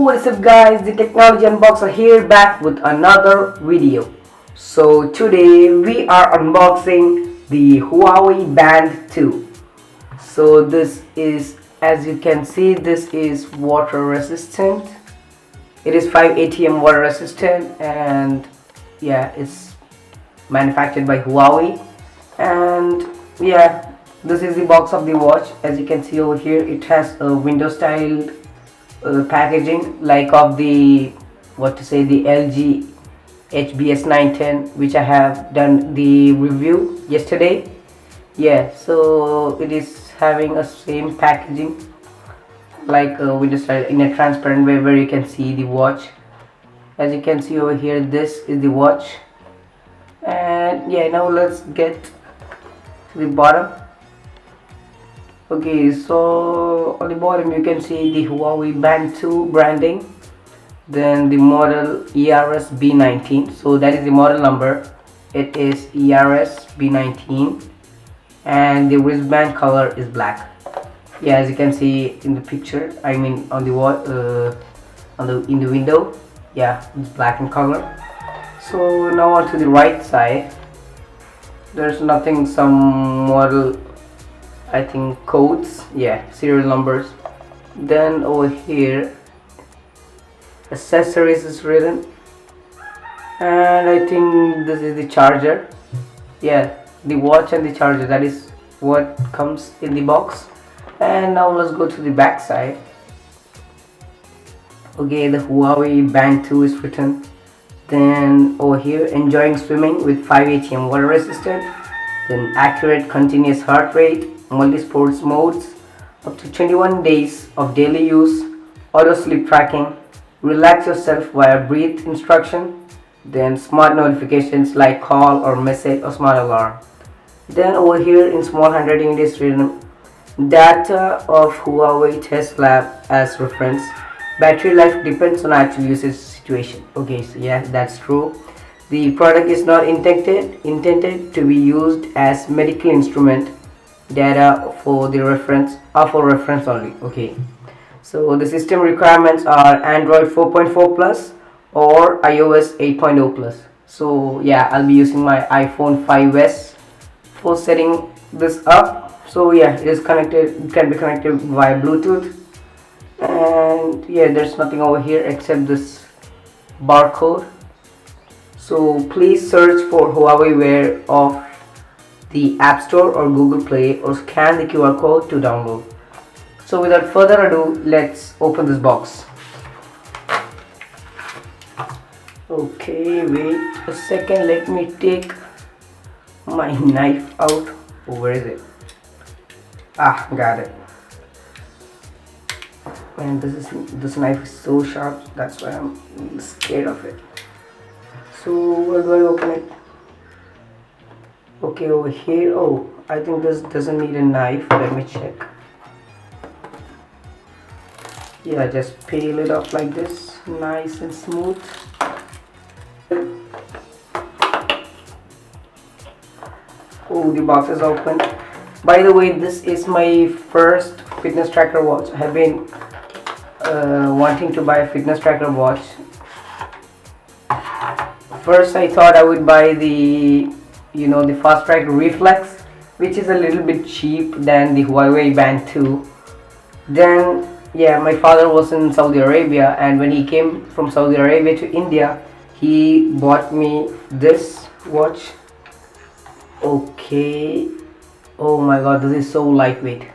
What's up guys, the Technology Unboxer here back with another video. So today we are unboxing the Huawei Band 2. So this is, as you can see, this is water resistant. It is 5 ATM water resistant, and yeah, it's manufactured by Huawei. And yeah, this is the box of the watch. As you can see over here, it has a window style packaging like of the the LG HBS910, which I have done the review yesterday. Yeah, so it is having a same packaging like a window style in a transparent way where you can see the watch. As you can see over here, this is the watch. And yeah, now let's get to the bottom. Okay, so on the bottom you can see the Huawei Band 2 branding, then the model ERS-B19. So that is the model number. It is ERS-B19, and the wristband color is black. Yeah, as you can see in the picture, I mean on the wall, in the window. Yeah, it's black in color. So now on to the right side, there's nothing, some model, I think codes, yeah, serial numbers. Then over here accessories is written, and I think this is the charger. Yeah, the watch and the charger, that is what comes in the box. And now let's go to the back side. Okay, the Huawei Band 2 is written. Then over here, enjoying swimming with 5 ATM water resistant, then accurate continuous heart rate, multi-sports modes, up to 21 days of daily use, auto sleep tracking, relax yourself via breathe instruction, then smart notifications like call or message or smart alarm. Then over here in small handwriting it is written data of Huawei test lab as reference. Battery life depends on actual usage situation. Okay, so yeah, that's true. The product is not intended to be used as medical instrument data for the reference or for reference only. Okay, so the system requirements are Android 4.4 plus or iOS 8.0 plus. So yeah, I'll be using my iPhone 5s for setting this up. So yeah, it is connected, it can be connected via Bluetooth. And yeah, there's nothing over here except this barcode. So please search for Huawei Wear of the App Store or Google Play, or scan the QR code to download. So without further ado, let's open this box. Okay, wait a second, let me take my knife out. Oh, where is it? Ah, got it. And this knife is so sharp, that's why I'm scared of it. So where do I open it? Okay, over here. Oh, I think this doesn't need a knife. Let me check. Yeah, just peel it off like this, nice and smooth. Oh, the box is open. By the way, this is my first fitness tracker watch. I have been wanting to buy a fitness tracker watch. First I thought I would buy the the Fast Track Reflex, which is a little bit cheap than the Huawei Band 2. Then yeah, my father was in Saudi Arabia, and when he came from Saudi Arabia to India, he bought me this watch. Okay, oh my god, this is so lightweight.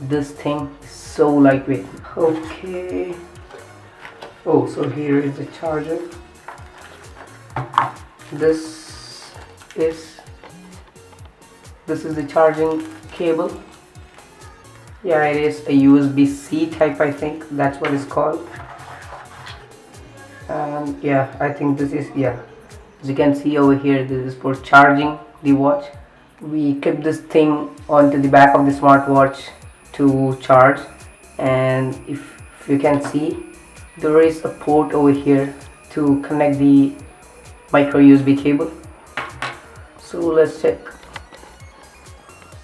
This thing is so lightweight. Okay, oh, so here is the charger. This is the charging cable. Yeah, it is a USB-C type, I think that's what it's called. And yeah, I think this is, yeah, as you can see over here, this is for charging the watch. We clip this thing onto the back of the smartwatch to charge, and if you can see, there is a port over here to connect the micro USB cable. So let's check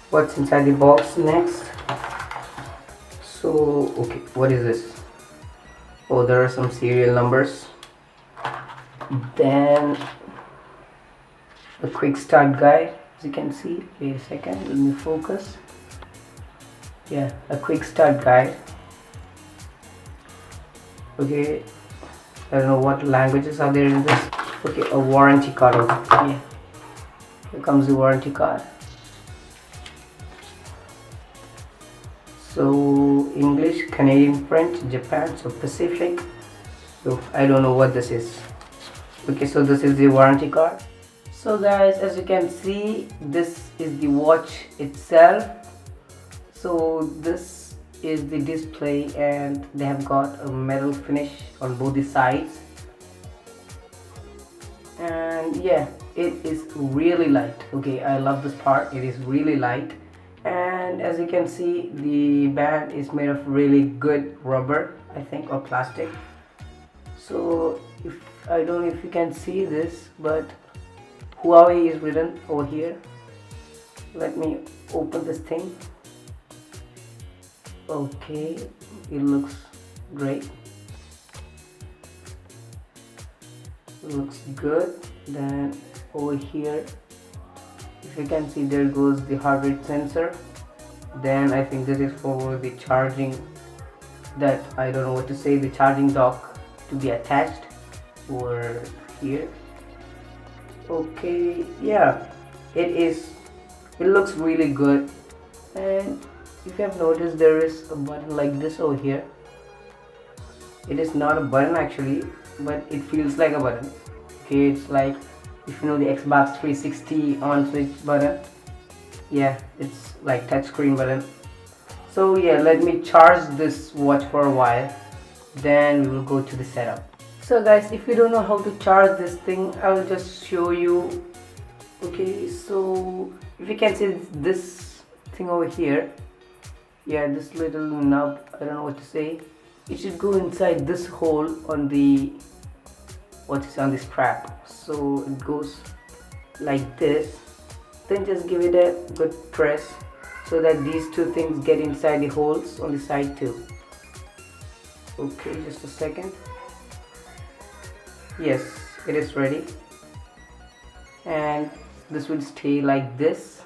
what's inside the box next. So okay, what is this? Oh, there are some serial numbers. Then a quick start guide, as you can see. Wait a second, let me focus. Yeah, a quick start guide. Okay, I don't know what languages are there in this. Okay, a warranty card. Yeah, here comes the warranty card. So English, Canadian, French, Japan, so Pacific. So I don't know what this is. Okay, so this is the warranty card. So guys, as you can see, this is the watch itself. So this is the display, and they have got a metal finish on both the sides. And yeah, it is really light. Okay, I love this part. It is really light, and as you can see, the band is made of really good rubber, I think, or plastic. So if I don't know if you can see this, but Huawei is written over here. Let me open this thing. Okay, it looks great. It looks good. Then over here, if you can see, there goes the heart rate sensor. Then I think this is for the charging, that I don't know what to say, the charging dock to be attached over here. Okay, yeah, it looks really good. And if you have noticed, there is a button like this over here. It is not a button actually, but it feels like a button. Okay, it's like, if you know the Xbox 360 on switch button, yeah, it's like touchscreen button. So yeah, let me charge this watch for a while, then we will go to the setup. So guys, if you don't know how to charge this thing, I will just show you. Okay, so if you can see this thing over here, yeah, this little knob, I don't know what to say, it should go inside this hole on the on the strap. So it goes like this, then just give it a good press so that these two things get inside the holes on the side too. Okay, just a second. Yes, it is ready, and this will stay like this.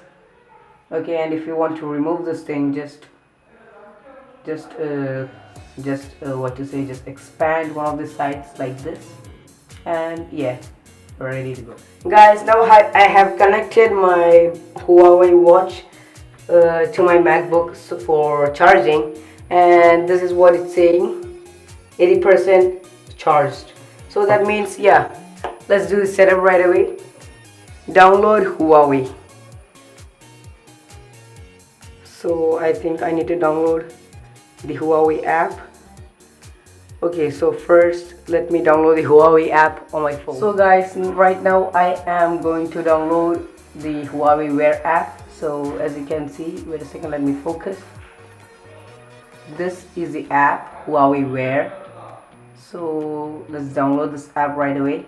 Okay, and if you want to remove this thing, just what to say, just expand one of the sides like this, and yeah, we're ready to go. Guys, now I have connected my Huawei watch to my MacBook for charging, and this is what it's saying: 80% charged. So that means, yeah, let's do the setup right away. Download Huawei. So I think I need to download the Huawei app. Okay, so first let me download the Huawei app on my phone. So guys, right now I am going to download the Huawei Wear app. So as you can see, wait a second, let me focus. This is the app, Huawei Wear. So let's download this app right away.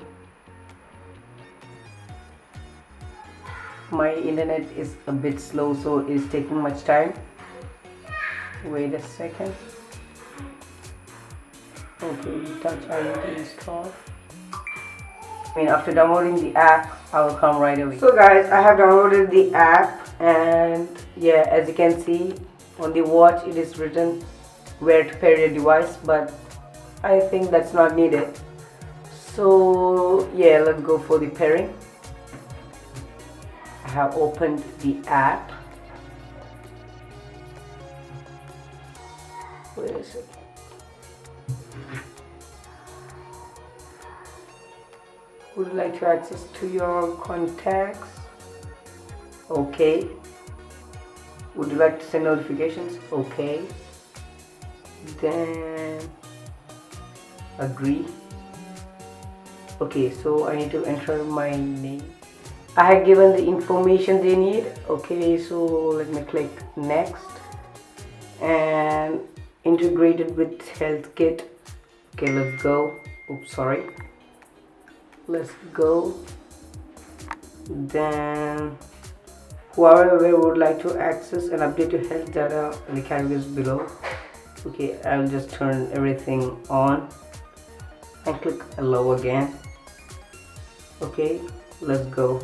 My internet is a bit slow, so it is taking much time. Wait a second. Okay, touch ID install. After downloading the app, I will come right away. So guys, I have downloaded the app, and yeah, as you can see on the watch, it is written where to pair your device, but I think that's not needed. So yeah, let's go for the pairing. I have opened the app. Wait a second. Would you like to access to your contacts? Okay. Would you like to send notifications? Okay. Then agree. Okay, so I need to enter my name. I have given the information they need. Okay, so let me click next. And integrated with health kit. Okay, let's go. Oops, sorry. Let's go. Then Huawei would like to access and update your health data in the categories below. Okay, I'll just turn everything on and click allow again. Okay, let's go.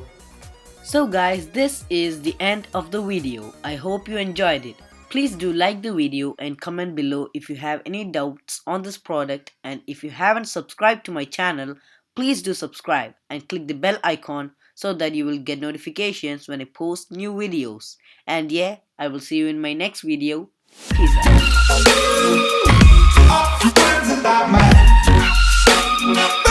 So guys, this is the end of the video. I hope you enjoyed it. Please do like the video and comment below if you have any doubts on this product, and if you haven't subscribed to my channel, please do subscribe and click the bell icon so that you will get notifications when I post new videos. And yeah, I will see you in my next video. Peace out.